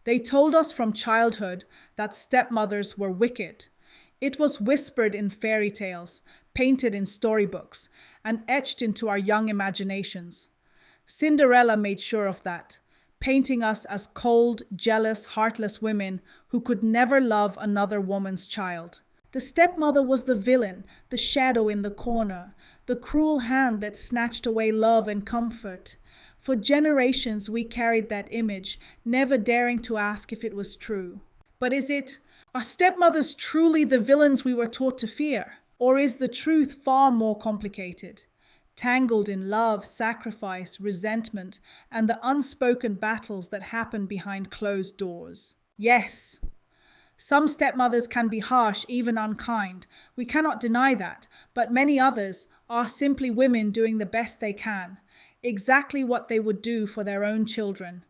They told us from childhood that stepmothers were wicked. It was whispered in fairy tales, painted in storybooks, and etched into our young imaginations. Cinderella made sure of that, painting us as cold, jealous, heartless women who could never love another woman's child. The stepmother was the villain, the shadow in the corner, the cruel hand that snatched away love and comfort. For generations we carried that image, never daring to ask if it was true. But are stepmothers truly the villains we were taught to fear? Or is the truth far more complicated? Tangled in love, sacrifice, resentment, and the unspoken battles that happen behind closed doors. Yes, some stepmothers can be harsh, even unkind. We cannot deny that, but many others are simply women doing the best they can, exactly what they would do for their own children,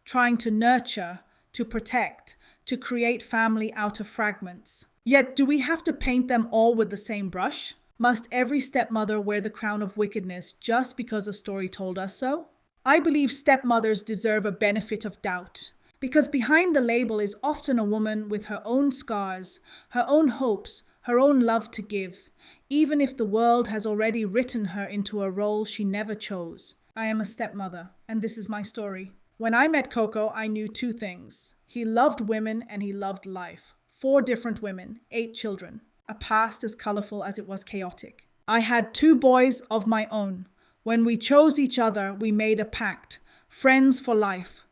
trying to nurture, to protect, to create family out of fragments. Yet, do we have to paint them all with the same brush? Must every stepmother wear the crown of wickedness just because a story told us so? I believe stepmothers deserve a benefit of doubt, because behind the label is often a woman with her own scars, her own hopes, her own love to give, even if the world has already written her into a role she never chose. I am a stepmother, and this is my story. When I met Coco, I knew two things. He loved women and he loved life. 4 different women, 8 children. A past as colorful as it was chaotic. I had 2 boys of my own. When we chose each other, we made a pact. Friends for life.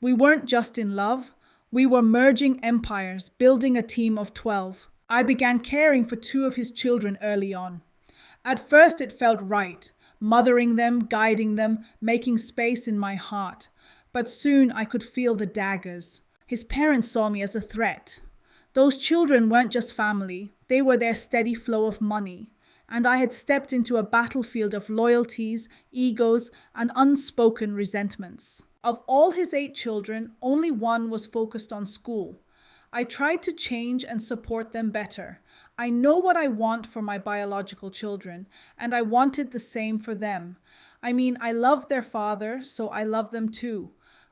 We weren't just in love. We were merging empires, building a team of 12. I began caring for 2 of his children early on. At first it felt right, mothering them, guiding them, making space in my heart. But soon I could feel the daggers. His parents saw me as a threat. Those children weren't just family, they were their steady flow of money. And I had stepped into a battlefield of loyalties, egos, and unspoken resentments. Of all his 8 children, only 1 was focused on school. I tried to change and support them better. I know what I want for my biological children, and I wanted the same for them. I love their father, so I love them too.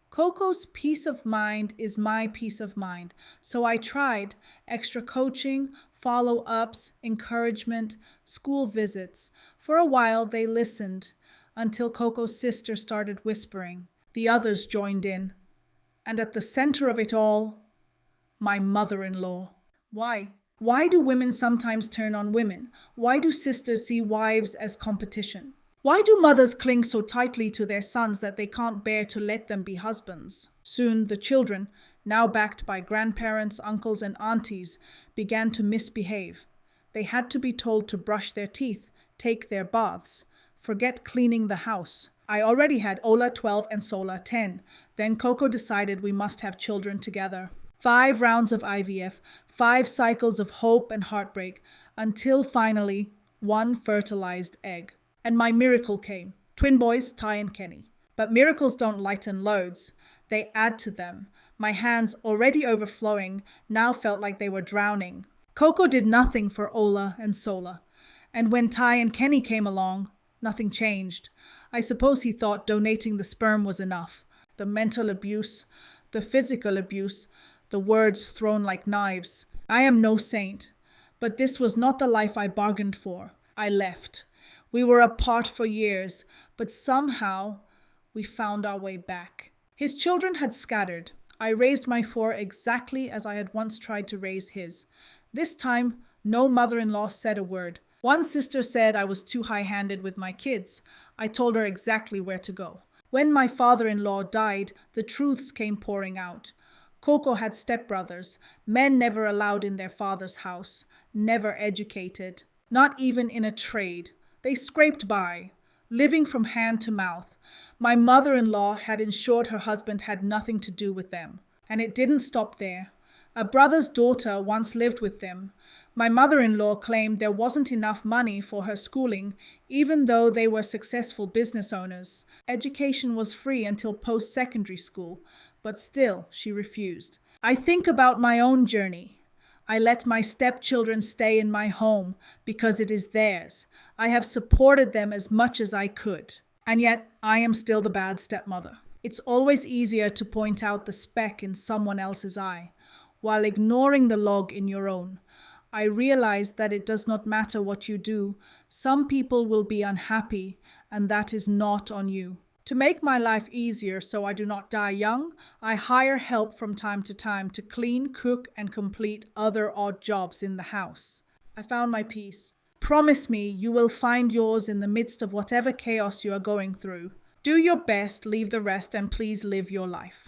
Coco's peace of mind is my peace of mind. So I tried extra coaching, follow-ups, encouragement, school visits. For a while they listened until Coco's sister started whispering. The others joined in. And at the center of it all, my mother-in-law. Why? Why do women sometimes turn on women? Why do sisters see wives as competition? Why do mothers cling so tightly to their sons that they can't bear to let them be husbands? Soon the children, now backed by grandparents, uncles, and aunties, began to misbehave. They had to be told to brush their teeth, take their baths, forget cleaning the house. I already had Ola 12 and Sola 10. Then Coco decided we must have children together. 5 rounds of IVF, 5 cycles of hope and heartbreak, until finally 1 fertilized egg. And my miracle came. Twin boys, Ty and Kenny. But miracles don't lighten loads. They add to them. My hands, already overflowing, now felt like they were drowning. Coco did nothing for Ola and Sola. And when Ty and Kenny came along, nothing changed. I suppose he thought donating the sperm was enough. The mental abuse, the physical abuse, the words thrown like knives. I am no saint, but this was not the life I bargained for. I left. We were apart for years, but somehow we found our way back. His children had scattered. I raised my 4 exactly as I had once tried to raise his. This time, no mother-in-law said a word. One sister said I was too high-handed with my kids. I told her exactly where to go. When my father-in-law died, the truths came pouring out. Coco had stepbrothers, men never allowed in their father's house, never educated, not even in a trade. They scraped by, living from hand to mouth. My mother-in-law had ensured her husband had nothing to do with them. And it didn't stop there. A brother's daughter once lived with them. My mother-in-law claimed there wasn't enough money for her schooling, even though they were successful business owners. Education was free until post-secondary school, but still she refused. I think about my own journey. I let my stepchildren stay in my home because it is theirs. I have supported them as much as I could. And yet, I am still the bad stepmother. It's always easier to point out the speck in someone else's eye, while ignoring the log in your own. I realized that it does not matter what you do. Some people will be unhappy, and that is not on you. To make my life easier so I do not die young, I hire help from time to time to clean, cook, and complete other odd jobs in the house. I found my peace. Promise me you will find yours in the midst of whatever chaos you are going through. Do your best, leave the rest, and please live your life.